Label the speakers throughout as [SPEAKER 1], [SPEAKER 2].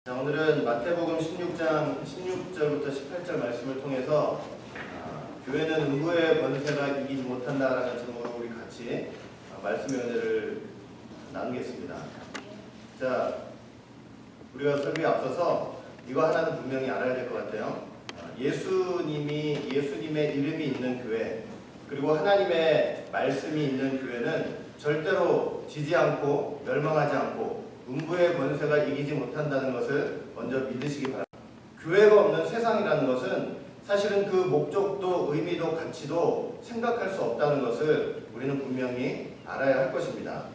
[SPEAKER 1] 자, 오늘은 마태복음 16장 16절부터 18절 말씀을 통해서 교회는 음부의 권세가 이기지 못한다라는 제목으로 우리 같이 말씀의 은혜를 나누겠습니다. 자, 우리가 설교에 앞서서 이거 하나는 분명히 알아야 될 것 같아요. 예수님의 이름이 있는 교회, 그리고 하나님의 말씀이 있는 교회는 절대로 지지 않고 멸망하지 않고 음부의 권세가 이기지 못한다는 것을 먼저 믿으시기 바랍니다. 교회가 없는 세상이라는 것은 사실은 그 목적도 의미도 가치도 생각할 수 없다는 것을 우리는 분명히 알아야 할 것입니다.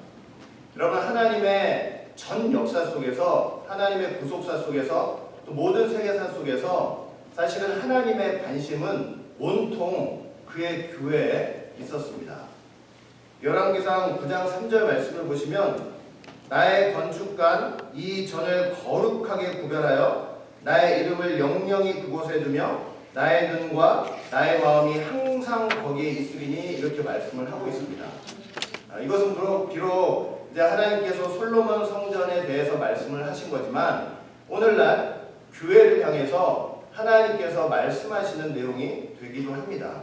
[SPEAKER 1] 여러분, 하나님의 전 역사 속에서, 하나님의 구속사 속에서, 또 모든 세계사 속에서 사실은 하나님의 관심은 온통 그의 교회에 있었습니다. 열왕기상 9장 3절 말씀을 보시면 나의 건축관 이 전을 거룩하게 구별하여 나의 이름을 영영히 그곳에 두며 나의 눈과 나의 마음이 항상 거기에 있으리니, 이렇게 말씀을 하고 있습니다. 이것은 비록 이제 하나님께서 솔로몬 성전에 대해서 말씀을 하신 거지만 오늘날 교회를 향해서 하나님께서 말씀하시는 내용이 되기도 합니다.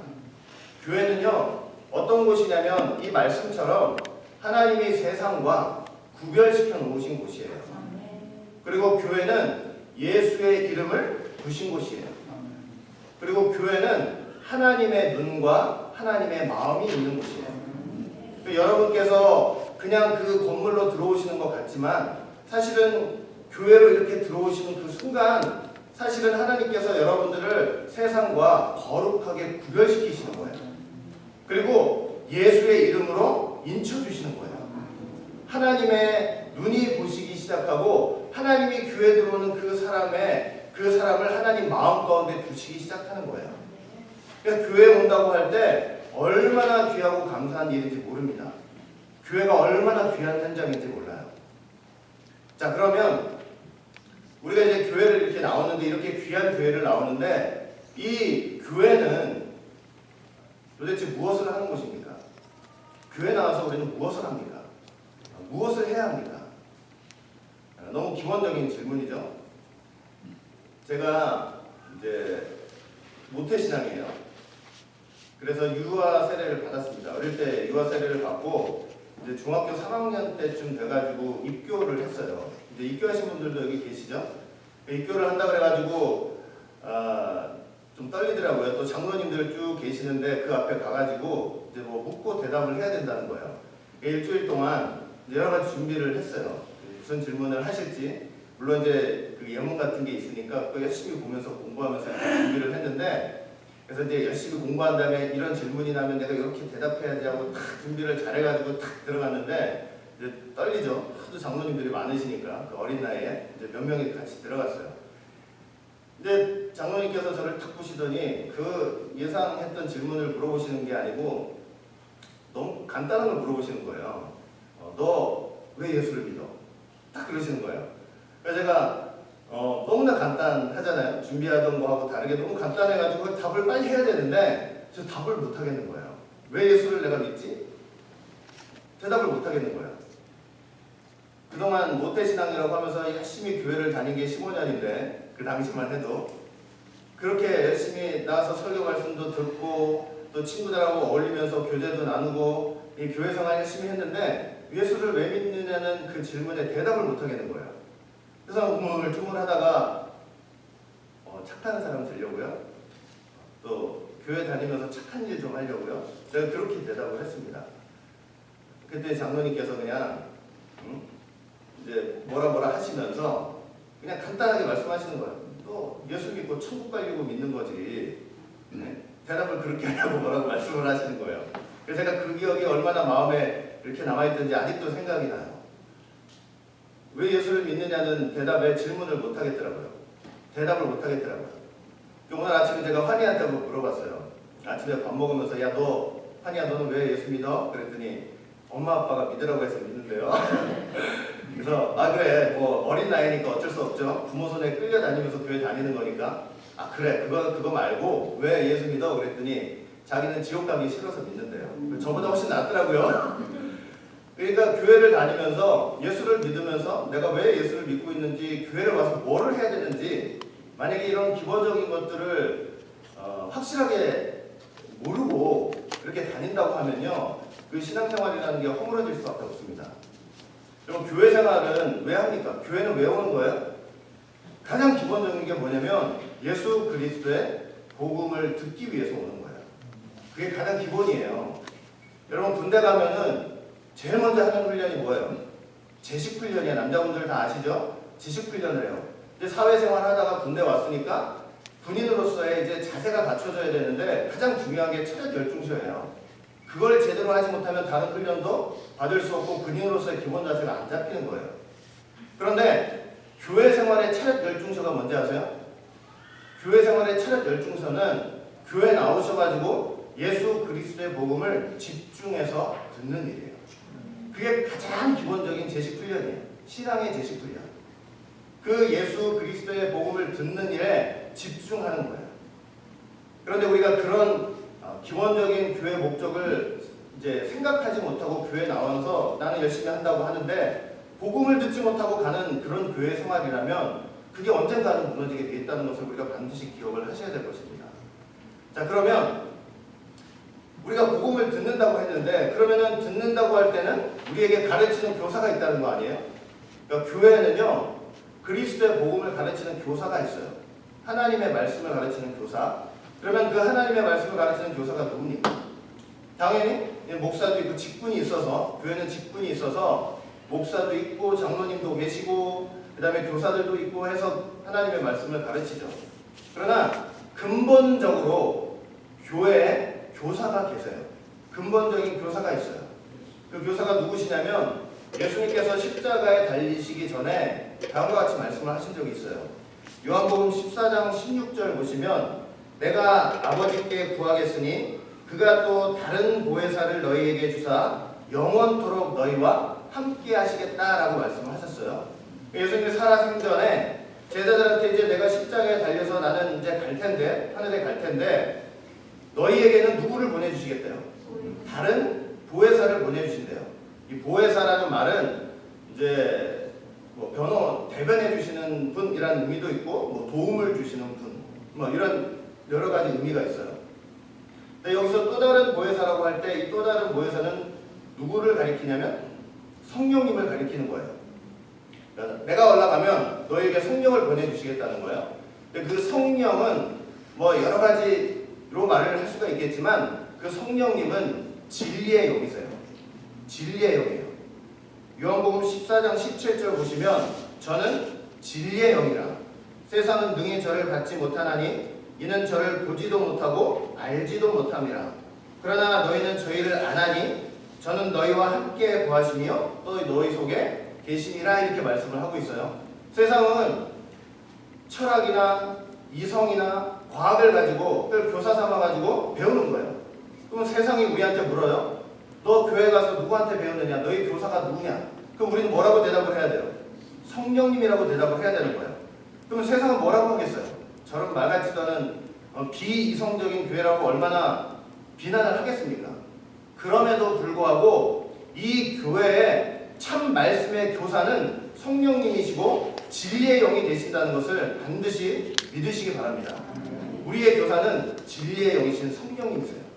[SPEAKER 1] 교회는요, 어떤 곳이냐면 이 말씀처럼 하나님이 세상과 구별시켜 놓으신 곳이에요. 그리고 교회는 예수의 이름을 두신 곳이에요. 그리고 교회는 하나님의 눈과 하나님의 마음이 있는 곳이에요. 여러분께서 그냥 그 건물로 들어오시는 것 같지만 사실은 교회로 이렇게 들어오시는 그 순간 사실은 하나님께서 여러분들을 세상과 거룩하게 구별시키시는 거예요. 그리고 예수의 이름으로 인쳐주시는 거예요. 하나님의 눈이 보시기 시작하고 하나님이 교회에 들어오는 그 사람을 하나님 마음 가운데 두시기 시작하는 거예요. 그러니까 교회에 온다고 할 때 얼마나 귀하고 감사한 일인지 모릅니다. 교회가 얼마나 귀한 현장인지 몰라요. 자, 그러면 우리가 이제 교회를 이렇게 나오는데, 이렇게 귀한 교회를 나오는데, 이 교회는 도대체 무엇을 하는 곳입니까? 교회 나와서 우리는 무엇을 합니까? 무엇을 해야 합니까? 너무 기본적인 질문이죠. 제가 이제 모태신앙이에요. 그래서 유아 세례를 받았습니다. 어릴 때 유아 세례를 받고 이제 중학교 3학년 때쯤 돼가지고 입교를 했어요. 이제 입교하신 분들도 여기 계시죠? 입교를 한다 그래가지고 좀 떨리더라고요. 또 장로님들 쭉 계시는데 그 앞에 가가지고 이제 뭐 묻고 대답을 해야 된다는 거예요. 일주일 동안 여러 가지 준비를 했어요. 무슨 질문을 하실지. 물론 이제 그 예문 같은 게 있으니까 또 열심히 보면서 공부하면서 준비를 했는데, 그래서 이제 열심히 공부한 다음에 이런 질문이 나면 내가 이렇게 대답해야지 하고 탁 준비를 잘해가지고 탁 들어갔는데 이제 떨리죠. 하도 장로님들이 많으시니까. 그 어린 나이에 이제 몇 명이 같이 들어갔어요. 근데 장로님께서 저를 탁 보시더니 그 예상했던 질문을 물어보시는 게 아니고 너무 간단한 걸 물어보시는 거예요. 너 왜 예수를 믿어? 딱 그러시는 거예요. 그래서 제가 너무나 간단하잖아요. 준비하던 거하고 다르게 너무 간단해가지고 답을 빨리 해야 되는데 저 답을 못 하겠는 거예요. 왜 예수를 내가 믿지? 대답을 못 하겠는 거예요. 그동안 모태신앙이라고 하면서 열심히 교회를 다닌 게 15년인데 그 당시만 해도 그렇게 열심히 나와서 설교 말씀도 듣고 또 친구들하고 어울리면서 교제도 나누고 이 교회 생활 열심히 했는데 예수를 왜 믿느냐는 그 질문에 대답을 못 하겠는 거예요. 그래서 우물쭈물하다가 착한 사람 되려고요. 또 교회 다니면서 착한 일 좀 하려고요. 제가 그렇게 대답을 했습니다. 그때 장로님께서 그냥 이제 뭐라 하시면서 그냥 간단하게 말씀하시는 거예요. 또 예수 믿고 천국 가려고 믿는 거지. 대답을 그렇게 하려고 뭐라고 말씀을 하시는 거예요. 그래서 제가 그 기억이 얼마나 마음에 이렇게 남아있던지 아직도 생각이 나요. 왜 예수를 믿느냐는 대답에 질문을 못 하겠더라고요. 대답을 못 하겠더라고요. 오늘 아침에 제가 환희한테 물어봤어요. 아침에 밥 먹으면서 야, 환희야, 너는 왜 예수 믿어? 그랬더니 엄마 아빠가 믿으라고 해서 믿는데요. 그래서 그래, 뭐 어린 나이니까 어쩔 수 없죠. 부모 손에 끌려다니면서 교회 다니는 거니까. 그래, 그거 말고 왜 예수 믿어? 그랬더니 자기는 지옥 가기 싫어서 믿는데요. 저보다 훨씬 낫더라고요. 그러니까 교회를 다니면서 예수를 믿으면서 내가 왜 예수를 믿고 있는지, 교회를 와서 뭐를 해야 되는지, 만약에 이런 기본적인 것들을 확실하게 모르고 그렇게 다닌다고 하면요, 그 신앙생활이라는 게 허물어질 수밖에 없습니다. 여러분, 교회 생활은 왜 합니까? 교회는 왜 오는 거예요? 가장 기본적인 게 뭐냐면 예수 그리스도의 복음을 듣기 위해서 오는 거예요. 그게 가장 기본이에요. 여러분, 군대 가면은 제일 먼저 하는 훈련이 뭐예요? 제식 훈련이에요. 남자분들 다 아시죠? 지식 훈련을 해요. 이제 사회생활 하다가 군대 왔으니까 군인으로서의 이제 자세가 갖춰져야 되는데 가장 중요한 게 체력 열중소예요. 그걸 제대로 하지 못하면 다른 훈련도 받을 수 없고 군인으로서의 기본 자세가 안 잡히는 거예요. 그런데 교회 생활의 체력 열중소가 뭔지 아세요? 교회 생활의 체력 열중소는 교회 나오셔가지고 예수 그리스도의 복음을 집중해서 듣는 일이에요. 그게 가장 기본적인 제식 훈련이에요. 신앙의 제식 훈련. 그 예수 그리스도의 복음을 듣는 일에 집중하는 거예요. 그런데 우리가 그런 기본적인 교회 목적을 이제 생각하지 못하고 교회 나와서 나는 열심히 한다고 하는데 복음을 듣지 못하고 가는 그런 교회 생활이라면 그게 언젠가는 무너지게 돼 있다는 것을 우리가 반드시 기억을 하셔야 될 것입니다. 자, 그러면 우리가 복음을 듣는다고 했는데, 그러면은 듣는다고 할 때는 우리에게 가르치는 교사가 있다는 거 아니에요? 그러니까 교회는요, 그리스도의 복음을 가르치는 교사가 있어요. 하나님의 말씀을 가르치는 교사. 그러면 그 하나님의 말씀을 가르치는 교사가 누굽니까? 당연히 목사도 있고 직분이 있어서, 교회는 직분이 있어서 목사도 있고 장로님도 계시고 그 다음에 교사들도 있고 해서 하나님의 말씀을 가르치죠. 그러나 근본적으로 교회에 교사가 계세요. 근본적인 교사가 있어요. 그 교사가 누구시냐면 예수님께서 십자가에 달리시기 전에 다음과 같이 말씀을 하신 적이 있어요. 요한복음 14장 16절 보시면 내가 아버지께 구하겠으니 그가 또 다른 보혜사를 너희에게 주사 영원토록 너희와 함께 하시겠다라고 말씀을 하셨어요. 예수님이 살아생전에 제자들한테 이제 내가 십자가에 달려서 나는 이제 갈 텐데, 하늘에 갈 텐데 너희에게는 누구를 보내주시겠대요? 다른 보혜사를 보내주신대요. 이 보혜사라는 말은 이제 뭐 대변해 주시는 분이라는 의미도 있고, 뭐 도움을 주시는 분, 뭐 이런 여러 가지 의미가 있어요. 근데 여기서 또 다른 보혜사라고 할 때 이 또 다른 보혜사는 누구를 가리키냐면 성령님을 가리키는 거예요. 그러니까 내가 올라가면 너희에게 성령을 보내주시겠다는 거예요. 근데 그 성령은 뭐 여러 가지로 말을 할 수가 있겠지만 그 성령님은 진리의 영이세요. 진리의 영이에요. 요한복음 14장 17절 보시면 저는 진리의 영이라 세상은 능히 저를 받지 못하나니 이는 저를 보지도 못하고 알지도 못함이라. 그러나 너희는 저희를 아나니 저는 너희와 함께 거하시며 또 너희 속에 계시니라 이렇게 말씀을 하고 있어요. 세상은 철학이나 이성이나 과학을 가지고 그걸 교사 삼아가지고 배우는 거예요. 그럼 세상이 우리한테 물어요. 너 교회 가서 누구한테 배우느냐? 너희 교사가 누구냐? 그럼 우리는 뭐라고 대답을 해야 돼요? 성령님이라고 대답을 해야 되는 거예요. 그럼 세상은 뭐라고 하겠어요? 저런 말 같지도 않은 비이성적인 교회라고 얼마나 비난을 하겠습니까? 그럼에도 불구하고 이 교회의 참 말씀의 교사는 성령님이시고 진리의 영이 되신다는 것을 반드시 믿으시기 바랍니다. 우리의 교사는 진리의 영이신 성령님이세요.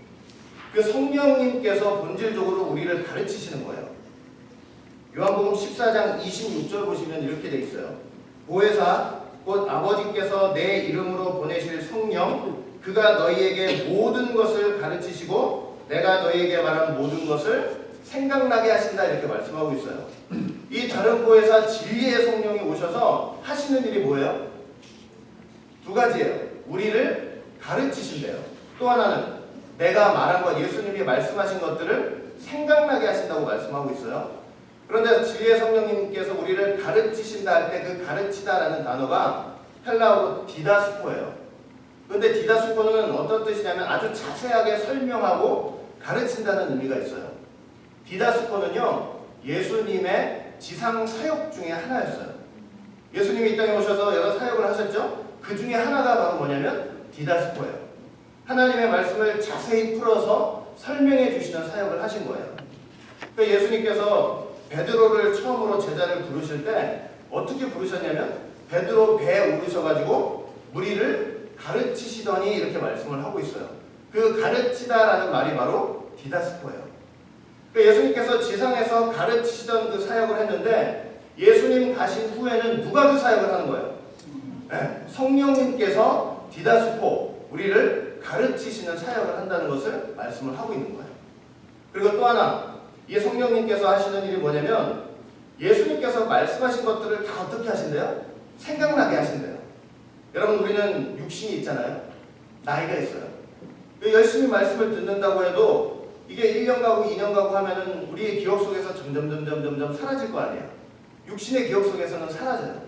[SPEAKER 1] 그 성령님께서 본질적으로 우리를 가르치시는 거예요. 요한복음 14장 26절 보시면 이렇게 돼 있어요. 보혜사 곧 아버지께서 내 이름으로 보내실 성령 그가 너희에게 모든 것을 가르치시고 내가 너희에게 말한 모든 것을 생각나게 하신다 이렇게 말씀하고 있어요. 이 다른 보혜사 진리의 성령이 오셔서 하시는 일이 뭐예요? 두 가지예요. 우리를 가르치신대요. 또 하나는 내가 말한 것, 예수님이 말씀하신 것들을 생각나게 하신다고 말씀하고 있어요. 그런데 진리의 성령님께서 우리를 가르치신다 할 때 그 가르치다라는 단어가 헬라어로 디다스포예요. 그런데 디다스포는 어떤 뜻이냐면 아주 자세하게 설명하고 가르친다는 의미가 있어요. 디다스포는요, 예수님의 지상 사역 중에 하나였어요. 예수님이 이 땅에 오셔서 여러 사역을 하셨죠? 그 중에 하나가 바로 뭐냐면 디다스포예요. 하나님의 말씀을 자세히 풀어서 설명해 주시는 사역을 하신 거예요. 그러니까 예수님께서 베드로를 처음으로 제자를 부르실 때 어떻게 부르셨냐면 베드로 배에 오르셔가지고 무리를 가르치시더니 이렇게 말씀을 하고 있어요. 그 가르치다라는 말이 바로 디다스포예요. 그러니까 예수님께서 지상에서 가르치시던 그 사역을 했는데 예수님 가신 후에는 누가 그 사역을 하는 거예요? 네, 성령님께서 디다스포, 우리를 가르치시는 사역을 한다는 것을 말씀을 하고 있는 거예요. 그리고 또 하나, 이 성령님께서 하시는 일이 뭐냐면 예수님께서 말씀하신 것들을 다 어떻게 하신대요? 생각나게 하신대요. 여러분, 우리는 육신이 있잖아요. 나이가 있어요. 열심히 말씀을 듣는다고 해도 이게 1년 가고 2년 가고 하면은 우리의 기억 속에서 점점 사라질 거 아니에요. 육신의 기억 속에서는 사라져요.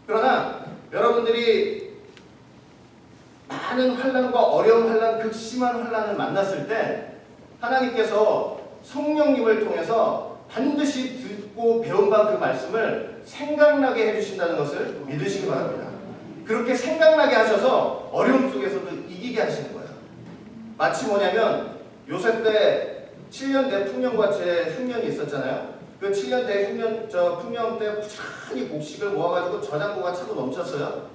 [SPEAKER 1] 그러나 여러분들이 많은 환난과 어려운 환난, 극심한 환난을 만났을 때 하나님께서 성령님을 통해서 반드시 듣고 배운 바 그 말씀을 생각나게 해주신다는 것을 믿으시기 바랍니다. 그렇게 생각나게 하셔서 어려움 속에서도 이기게 하시는 거예요. 마치 뭐냐면 요셉 때 7년대 풍년과 흉년이 있었잖아요. 그 7년대 풍년 때 부지런히 곡식을 모아가지고 저장고가 차고 넘쳤어요.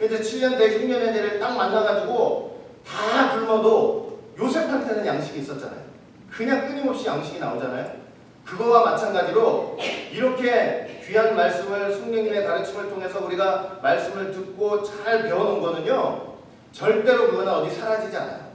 [SPEAKER 1] 이제 7년대 흉년의 해를 딱 만나가지고 다 굶어도 요셉한테는 양식이 있었잖아요. 그냥 끊임없이 양식이 나오잖아요. 그거와 마찬가지로 이렇게 귀한 말씀을 성령님의 가르침을 통해서 우리가 말씀을 듣고 잘 배워놓은 거는요, 절대로 그거는 어디 사라지지 않아요.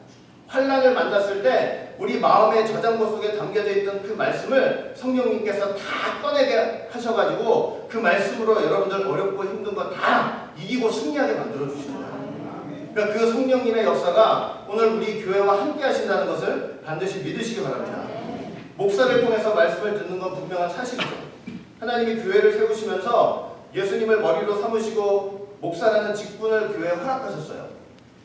[SPEAKER 1] 환난을 만났을 때 우리 마음의 저장고 속에 담겨져 있던 그 말씀을 성령님께서 다 꺼내게 하셔가지고 그 말씀으로 여러분들 어렵고 힘든 거 다 이기고 승리하게 만들어 주시는 거예요. 그러니까 그 성령님의 역사가 오늘 우리 교회와 함께 하신다는 것을 반드시 믿으시기 바랍니다. 목사를 통해서 말씀을 듣는 건 분명한 사실이죠. 하나님이 교회를 세우시면서 예수님을 머리로 삼으시고 목사라는 직분을 교회에 허락하셨어요.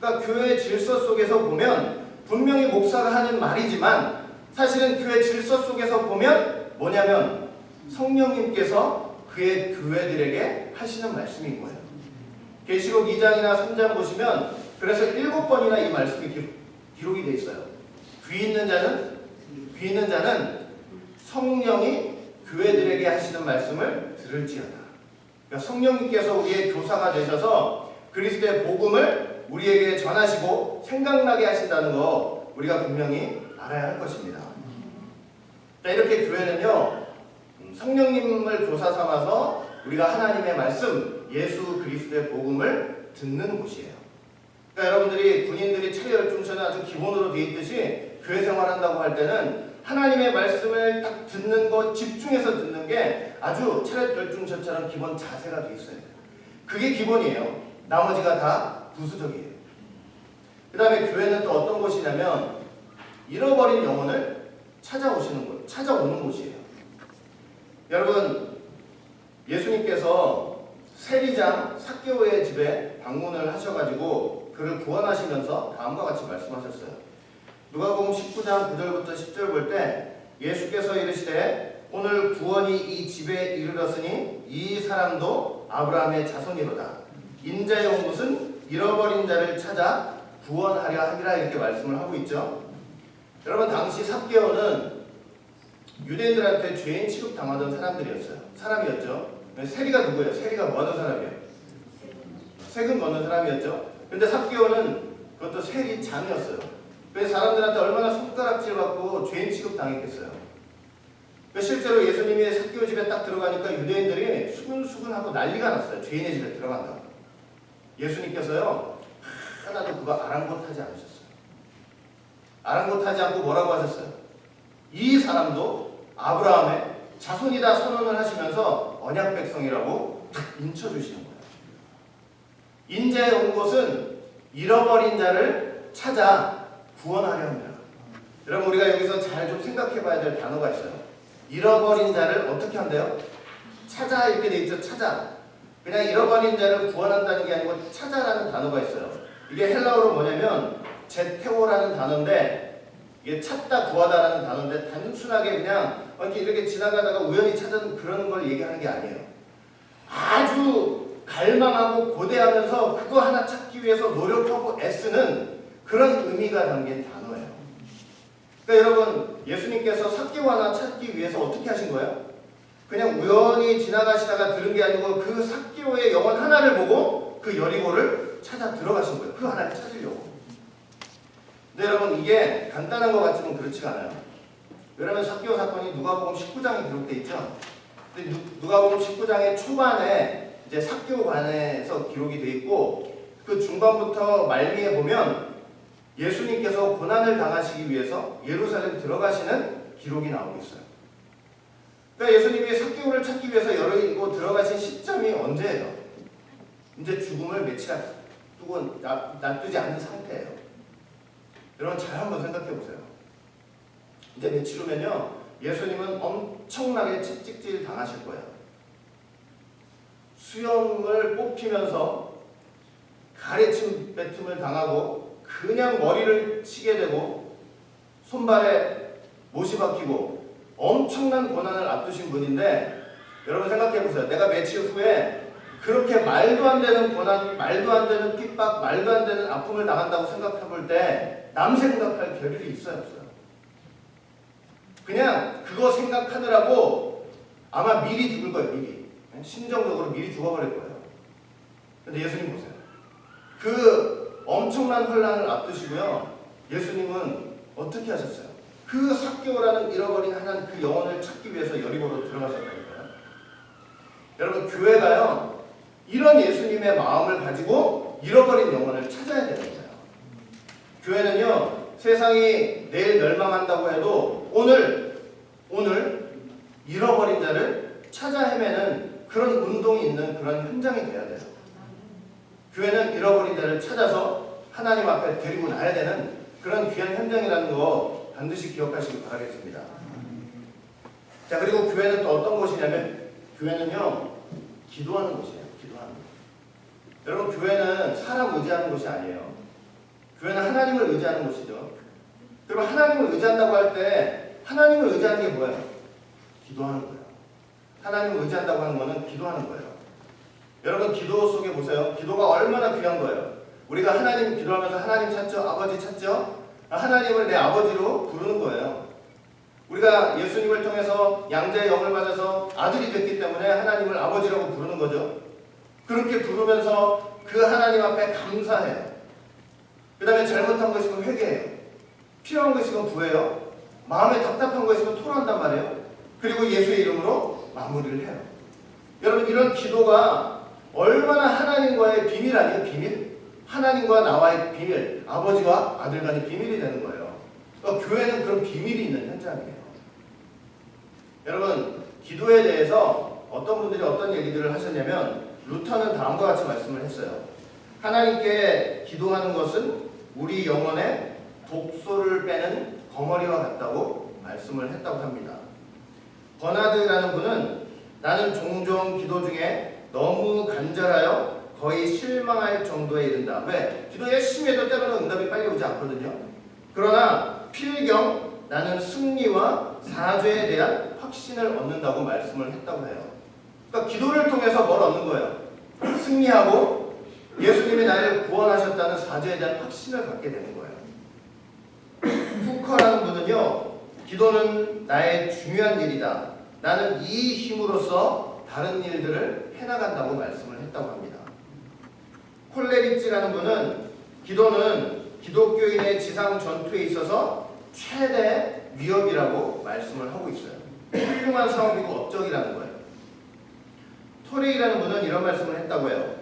[SPEAKER 1] 그러니까 교회의 질서 속에서 보면 분명히 목사가 하는 말이지만 사실은 교회 질서 속에서 보면 뭐냐면 성령님께서 그의 교회들에게 하시는 말씀인 거예요. 계시록 2장이나 3장 보시면 그래서 7번이나 이 말씀이 기록이 되어 있어요. 귀 있는 자는 성령이 교회들에게 하시는 말씀을 들을지어다. 그러니까 성령님께서 우리의 교사가 되셔서 그리스도의 복음을 우리에게 전하시고 생각나게 하신다는 거 우리가 분명히 알아야 할 것입니다. 이렇게 교회는요, 성령님을 교사 삼아서 우리가 하나님의 말씀, 예수 그리스도의 복음을 듣는 곳이에요. 그러니까 여러분들이 군인들이 차례열중처는 아주 기본으로 되어 있듯이 교회 생활한다고 할 때는 하나님의 말씀을 딱 듣는 것, 집중해서 듣는 게 아주 차례열중처처럼 기본 자세가 되어 있어요. 그게 기본이에요. 나머지가 다 부수적이에요. 그 다음에 교회는 또 어떤 곳이냐면 잃어버린 영혼을 찾아오는 곳이에요. 여러분, 예수님께서 세리장 삭개오의 집에 방문을 하셔가지고 그를 구원하시면서 다음과 같이 말씀하셨어요. 누가복음 19장 9절부터 10절 볼 때 예수께서 이르시되 오늘 구원이 이 집에 이르렀으니 이 사람도 아브라함의 자손이로다. 인자의 온 것은 잃어버린 자를 찾아 구원하려 함이라 이렇게 말씀을 하고 있죠. 여러분, 당시 삭개오는 유대인들한테 죄인 취급당하던 사람이었죠. 세리가 누구예요? 세리가 뭐하는 사람이에요? 세금 걷는 사람이었죠. 근데 삭개오는 그것도 세리장이었어요. 그래서 사람들한테 얼마나 손가락질 받고 죄인 취급당했겠어요. 실제로 예수님이 삭개오 집에 딱 들어가니까 유대인들이 수근수근하고 난리가 났어요. 죄인의 집에 들어간다고. 예수님께서요, 하나도 그거 아랑곳하지 않으셨어요. 아랑곳하지 않고 뭐라고 하셨어요? 이 사람도 아브라함의 자손이다 선언을 하시면서 언약 백성이라고 딱 인쳐주시는 거예요. 인자에 온 곳은 잃어버린 자를 찾아 구원하려 합니다. 여러분, 우리가 여기서 잘 좀 생각해 봐야 될 단어가 있어요. 잃어버린 자를 어떻게 한대요? 찾아 이렇게 돼 있죠. 찾아. 그냥 잃어버린 자를 구원한다는 게 아니고 찾아라는 단어가 있어요. 이게 헬라어로 뭐냐면 제테오라는 단어인데 이게 찾다 구하다라는 단어인데 단순하게 그냥 이렇게 지나가다가 우연히 찾은 그런 걸 얘기하는 게 아니에요. 아주 갈망하고 고대하면서 그거 하나 찾기 위해서 노력하고 애쓰는 그런 의미가 담긴 단어예요. 그러니까 여러분, 예수님께서 삭개오 하나 찾기 위해서 어떻게 하신 거예요? 그냥 우연히 지나가시다가 들은 게 아니고 그 삭개오의 영혼 하나를 보고 그 여리고를 찾아 들어가신 거예요. 그 하나를 찾으려고. 근데 여러분, 이게 간단한 것 같지만 그렇지가 않아요. 왜냐하면 삭개오 사건이 누가복음 19장에 기록되어 있죠. 근데 누가복음 19장의 초반에 이제 삭개오관에서 기록이 되어 있고, 그 중반부터 말미에 보면 예수님께서 고난을 당하시기 위해서 예루살렘 들어가시는 기록이 나오고 있어요. 그러니까 예수님이 삭개오를 찾기 위해서 여리고 들어가신 시점이 언제예요? 이제 죽음을 며칠 두고 놔두지 않은 상태예요. 여러분, 잘 한번 생각해 보세요. 이제 며칠 후면요, 예수님은 엄청나게 채찍질 당하실 거예요. 수염을 뽑히면서 가래침 뱉음을 당하고 그냥 머리를 치게 되고 손발에 못이 박히고 엄청난 고난을 앞두신 분인데, 여러분 생각해 보세요. 내가 며칠 후에 그렇게 말도 안 되는 고난, 말도 안 되는 핍박, 말도 안 되는 아픔을 당한다고 생각해 볼 때 남 생각할 겨를이 있어요, 없어요? 그냥 그거 생각하느라고 아마 미리 죽을 거예요. 미리. 심정적으로 미리 죽어버릴 거예요. 근데 예수님 보세요. 그 엄청난 혼란을 앞두시고요, 예수님은 어떻게 하셨어요? 그 삭개오라는 잃어버린 하나님 그 영혼을 찾기 위해서 여리고로 들어가셨다니까요. 여러분, 교회가요, 이런 예수님의 마음을 가지고 잃어버린 영혼을 찾아야 되는 거예요. 교회는요, 세상이 내일 멸망한다고 해도 오늘 잃어버린 자를 찾아 헤매는 그런 운동이 있는 그런 현장이 돼야 돼요. 교회는 잃어버린 자를 찾아서 하나님 앞에 데리고 나야 되는 그런 귀한 현장이라는 거 반드시 기억하시기 바라겠습니다. 자, 그리고 교회는 또 어떤 곳이냐면, 교회는요, 기도하는 곳이에요. 기도하는 곳. 여러분, 교회는 사람 의지하는 곳이 아니에요. 교회는 하나님을 의지하는 곳이죠. 그럼 하나님을 의지한다고 할 때 하나님을 의지하는 게 뭐예요? 기도하는 거예요. 하나님을 의지한다고 하는 거는 기도하는 거예요. 여러분, 기도 속에 보세요. 기도가 얼마나 귀한 거예요. 우리가 하나님 기도하면서 하나님 찾죠? 아버지 찾죠? 하나님을 내 아버지로 부르는 거예요. 우리가 예수님을 통해서 양자의 영을 받아서 아들이 됐기 때문에 하나님을 아버지라고 부르는 거죠. 그렇게 부르면서 그 하나님 앞에 감사해요. 그 다음에 잘못한 거 있으면 회개해요. 필요한 거 있으면 구해요. 마음에 답답한 거 있으면 토로한단 말이에요. 그리고 예수의 이름으로 마무리를 해요. 여러분, 이런 기도가 얼마나 하나님과의 비밀 아니에요? 비밀? 하나님과 나와의 비밀, 아버지와 아들 간의 비밀이 되는 거예요. 그러니까 교회는 그런 비밀이 있는 현장이에요. 여러분, 기도에 대해서 어떤 분들이 어떤 얘기들을 하셨냐면, 루터는 다음과 같이 말씀을 했어요. 하나님께 기도하는 것은 우리 영혼에 독소를 빼는 덩어리와 같다고 말씀을 했다고 합니다. 버나드라는 분은 나는 종종 기도 중에 너무 간절하여 거의 실망할 정도에 이른다. 왜? 기도 열심히 해도 때로는 응답이 빨리 오지 않거든요. 그러나 필경 나는 승리와 사죄에 대한 확신을 얻는다고 말씀을 했다고 해요. 그러니까 기도를 통해서 뭘 얻는 거예요? 승리하고 예수님이 나를 구원하셨다는 사죄에 대한 확신을 갖게 되는 거예요. 후커라는 분은요, 기도는 나의 중요한 일이다. 나는 이 힘으로써 다른 일들을 해나간다고 말씀을 했다고 합니다. 콜레리츠라는 분은 기도는 기독교인의 지상 전투에 있어서 최대 위협이라고 말씀을 하고 있어요. 훌륭한 사업이고 업적이라는 거예요. 토레이라는 분은 이런 말씀을 했다고 해요.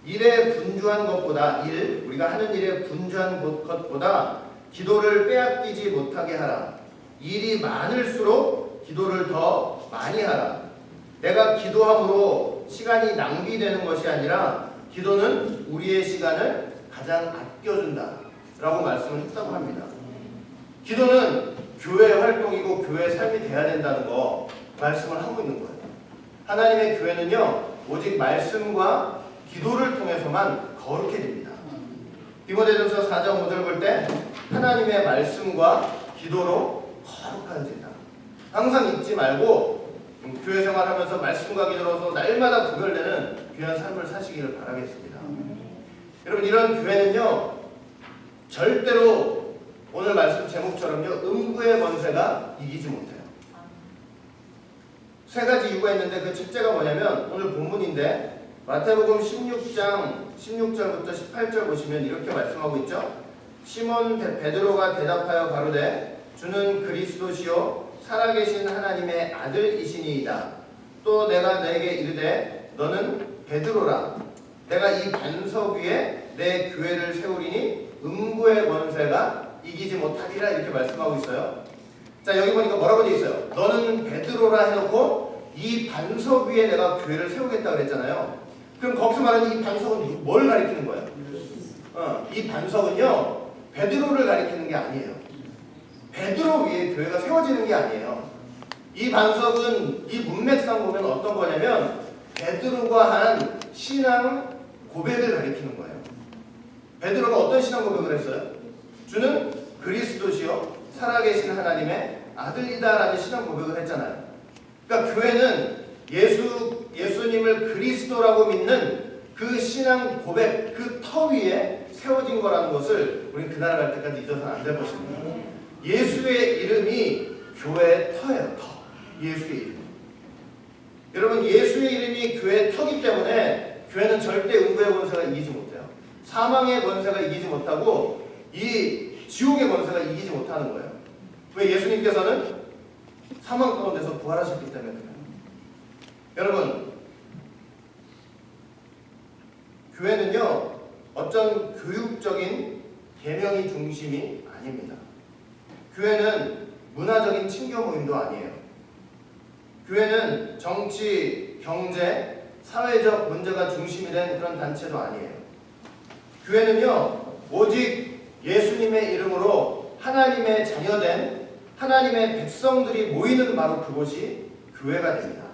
[SPEAKER 1] 일에 분주한 것보다 우리가 하는 일에 분주한 것보다 기도를 빼앗기지 못하게 하라. 일이 많을수록 기도를 더 많이 하라. 내가 기도함으로 시간이 낭비되는 것이 아니라 기도는 우리의 시간을 가장 아껴준다 라고 말씀을 했다고 합니다. 기도는 교회 활동이고 교회 삶이 돼야 된다는 거 말씀을 하고 있는 거예요. 하나님의 교회는요, 오직 말씀과 기도를 통해서만 거룩해 됩니다. 디모데전서 4장 5절 볼 때 하나님의 말씀과 기도로 거룩해진다. 항상 잊지 말고 교회 생활하면서 말씀과 기도로서 날마다 구별되는 귀한 삶을 사시기를 바라겠습니다. 여러분, 이런 교회는요, 절대로 오늘 말씀 제목처럼요, 음부의 권세가 이기지 못해요. 세 가지 이유가 있는데 그 첫째가 뭐냐면 오늘 본문인데 마태복음 16장 16절부터 18절 보시면 이렇게 말씀하고 있죠. 시몬 베드로가 대답하여 가로되 주는 그리스도시요 살아계신 하나님의 아들이시니이다. 또 내가 너에게 이르되 너는 베드로라. 내가 이 반석 위에 내 교회를 세우리니 음부의 권세가 이기지 못하리라. 이렇게 말씀하고 있어요. 자, 여기 보니까 뭐라고 되어 있어요? 너는 베드로라 해놓고 이 반석 위에 내가 교회를 세우겠다 그랬잖아요. 그럼 거기서 말하는 이 반석은 뭘 가리키는 거예요? 이 반석은요 베드로를 가리키는 게 아니에요. 베드로 위에 교회가 세워지는 게 아니에요. 이 반석은 이 문맥상 보면 어떤 거냐면 베드로가 한 신앙 고백을 가리키는 거예요. 베드로가 어떤 신앙 고백을 했어요? 주는 그리스도시요 살아계신 하나님의 아들이다라는 신앙 고백을 했잖아요. 그러니까 교회는 예수님을 그리스도라고 믿는 그 신앙 고백, 그 터 위에 세워진 거라는 것을 우리는 그날 갈 때까지 잊어서는 안 될 것입니다. 예수의 이름이 교회의 터예요. 터. 예수의 이름. 여러분, 예수의 이름이 교회의 터기 때문에 교회는 절대 음부의 권세가 이기지 못해요. 사망의 권세가 이기지 못하고 이 지옥의 권세가 이기지 못하는 거예요. 왜? 예수님께서는 사망 가운데서 부활하셨기 때문에 그래요. 여러분, 교회는요 어떤 교육적인 계명이 중심이 아닙니다. 교회는 문화적인 친교 모임도 아니에요. 교회는 정치, 경제, 사회적 문제가 중심이 된 그런 단체도 아니에요. 교회는요 오직 예수님의 이름으로 하나님의 자녀된 하나님의 백성들이 모이는 바로 그곳이 교회가 됩니다.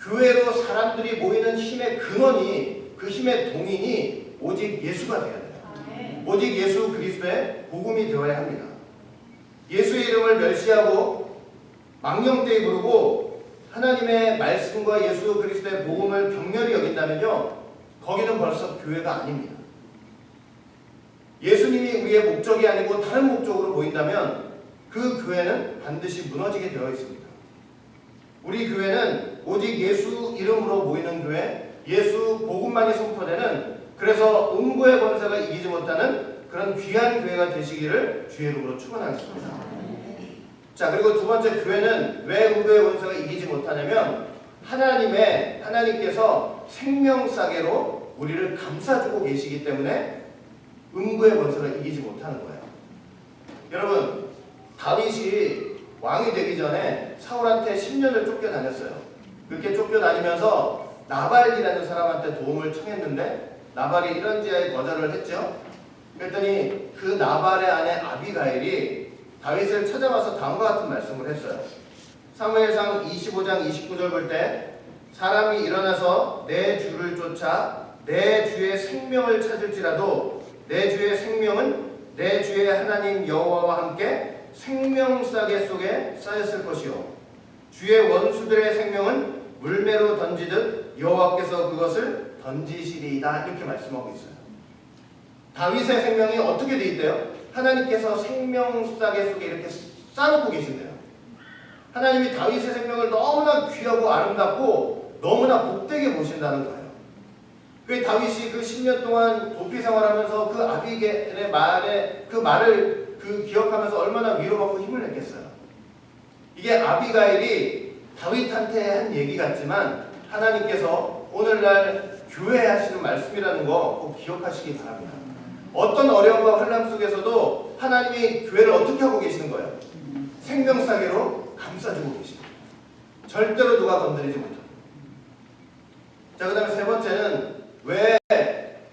[SPEAKER 1] 교회로 사람들이 모이는 힘의 근원이, 그 힘의 동인이 오직 예수가 되어야 돼요. 오직 예수 그리스도의 복음이 되어야 합니다. 예수의 이름을 멸시하고 망령되이 부르고 하나님의 말씀과 예수 그리스도의 복음을 격렬히 여긴다면요 거기는 벌써 교회가 아닙니다. 예수님이 우리의 목적이 아니고 다른 목적으로 보인다면 그 교회는 반드시 무너지게 되어 있습니다. 우리 교회는 오직 예수 이름으로 모이는 교회, 예수 복음만이 선포되는, 그래서 음부의 권세가 이기지 못하는 그런 귀한 교회가 되시기를 주의 이름으로 축원하겠습니다. 자, 그리고 두 번째, 교회는 왜 음부의 권세가 이기지 못하냐면 하나님께서 생명싸개로 우리를 감싸주고 계시기 때문에 음부의 권세가 이기지 못하는 거예요. 여러분, 다윗이 왕이 되기 전에 사울한테 10년을 쫓겨다녔어요. 그렇게 쫓겨다니면서 나발이라는 사람한테 도움을 청했는데 나발이 이런지하에 거절을 했죠. 그랬더니 그 나발의 아내 아비가일이 다윗을 찾아와서 다음과 같은 말씀을 했어요. 사무엘상 25장 29절 볼 때 사람이 일어나서 내 주를 쫓아 내 주의 생명을 찾을지라도 내 주의 생명은 내 주의 하나님 여호와와 함께 생명싸개 속에 쌓였을 것이요 주의 원수들의 생명은 물매로 던지듯 여호와께서 그것을 던지시리이다. 이렇게 말씀하고 있어요. 다윗의 생명이 어떻게 돼 있대요? 하나님께서 생명싸개 속에 이렇게 쌓아놓고 계신대요. 하나님이 다윗의 생명을 너무나 귀하고 아름답고 너무나 복되게 보신다는 거예요. 그 다윗이 그 10년 동안 도피 생활하면서 그 아비게일의 말을 기억하면서 얼마나 위로받고 힘을 냈겠어요. 이게 아비가일이 다윗한테 한 얘기 같지만 하나님께서 오늘날 교회에 하시는 말씀이라는 거 꼭 기억하시기 바랍니다. 어떤 어려움과 환난 속에서도 하나님이 교회를 어떻게 하고 계시는 거예요? 생명싸개로 감싸주고 계십니다. 절대로 누가 건드리지 못합니다. 자, 그 다음에 세 번째는 왜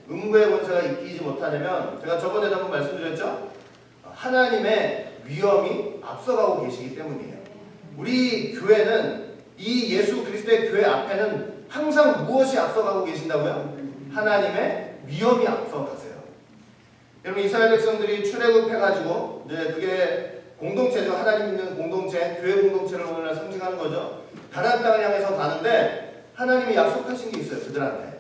[SPEAKER 1] 음부의 권세가 이기지 못하냐면 제가 저번에도 한번 말씀드렸죠? 하나님의 위엄이 앞서가고 계시기 때문이에요. 우리 교회는 이 예수 그리스도의 교회 앞에는 항상 무엇이 앞서가고 계신다고요? 하나님의 위엄이 앞서가세요. 여러분, 이스라엘 백성들이 출애굽해가지고 그게 공동체죠. 하나님 있는 공동체, 교회 공동체를 오늘날 상징하는 거죠. 가나안 땅을 향해서 가는데 하나님이 약속하신 게 있어요. 그들한테.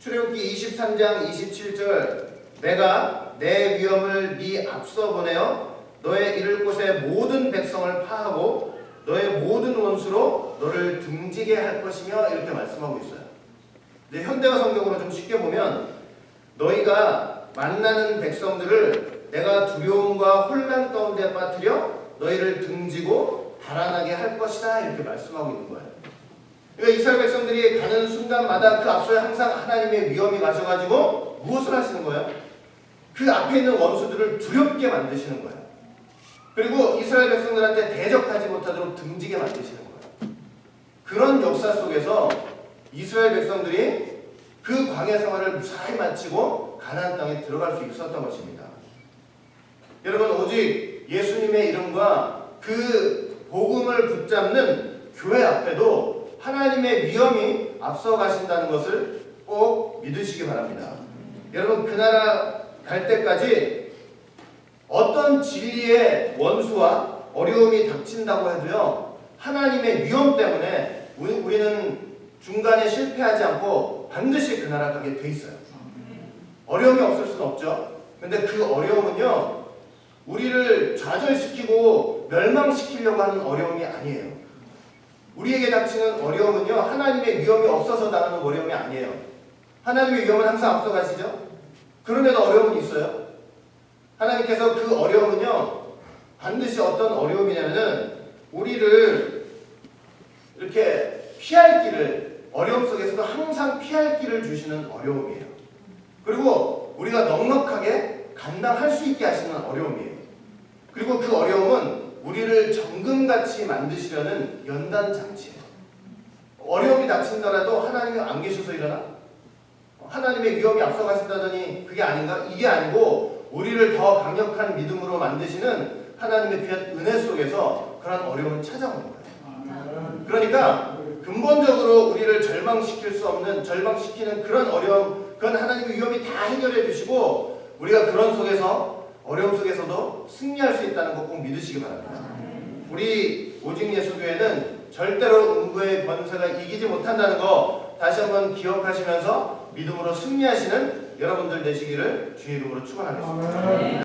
[SPEAKER 1] 출애굽기 23장 27절 내가 내가 내 위엄을 네 앞서 보내어 너의 이를 곳의 모든 백성을 파하고 너의 모든 원수로 너를 등지게 할 것이며 이렇게 말씀하고 있어요. 근데 현대화 성경으로 좀 쉽게 보면 너희가 만나는 백성들을 내가 두려움과 혼란 가운데 빠뜨려 너희를 등지고 달아나게 할 것이다 이렇게 말씀하고 있는 거예요. 그러니까 이스라엘 백성들이 가는 순간마다 그 앞서에 항상 하나님의 위엄이 가셔가지고 무엇을 하시는 거예요? 그 앞에 있는 원수들을 두렵게 만드시는 거예요. 그리고 이스라엘 백성들한테 대적하지 못하도록 등지게 만드시는 거예요. 그런 역사 속에서 이스라엘 백성들이 그 광야 생활을 무사히 마치고 가나안 땅에 들어갈 수 있었던 것입니다. 여러분, 오직 예수님의 이름과 그 복음을 붙잡는 교회 앞에도 하나님의 위엄이 앞서 가신다는 것을 꼭 믿으시기 바랍니다. 여러분, 그 나라 갈 때까지 어떤 진리의 원수와 어려움이 닥친다고 해도요, 하나님의 위엄 때문에 우리는 중간에 실패하지 않고 반드시 그 나라 가게 돼 있어요. 어려움이 없을 수는 없죠. 근데 그 어려움은요, 우리를 좌절시키고 멸망시키려고 하는 어려움이 아니에요. 우리에게 닥치는 어려움은요, 하나님의 위엄이 없어서 당하는 어려움이 아니에요. 하나님의 위엄은 항상 앞서가시죠. 그럼에도 어려움은 있어요. 하나님께서 그 어려움은요, 반드시 어떤 어려움이냐면은 우리를 이렇게 피할 길을, 어려움 속에서도 항상 피할 길을 주시는 어려움이에요. 그리고 우리가 넉넉하게 감당할 수 있게 하시는 어려움이에요. 그리고 그 어려움은 우리를 정금같이 만드시려는 연단장치예요. 어려움이 닥친다라도 하나님이 안 계셔서 일어나? 하나님의 위엄이 앞서가신다더니 그게 아닌가? 이게 아니고 우리를 더 강력한 믿음으로 만드시는 하나님의 귀한 은혜 속에서 그런 어려움을 찾아오는 거예요. 그러니까 근본적으로 우리를 절망시키는 그런 어려움, 그건 하나님의 위엄이 다 해결해 주시고 우리가 그런 속에서, 어려움 속에서도 승리할 수 있다는 거 꼭 믿으시기 바랍니다. 우리 오직 예수교회는 절대로 음부의 권세가 이기지 못한다는 거 다시 한번 기억하시면서 믿음으로 승리하시는 여러분들 되시기를 주의 이름으로 축원하겠습니다.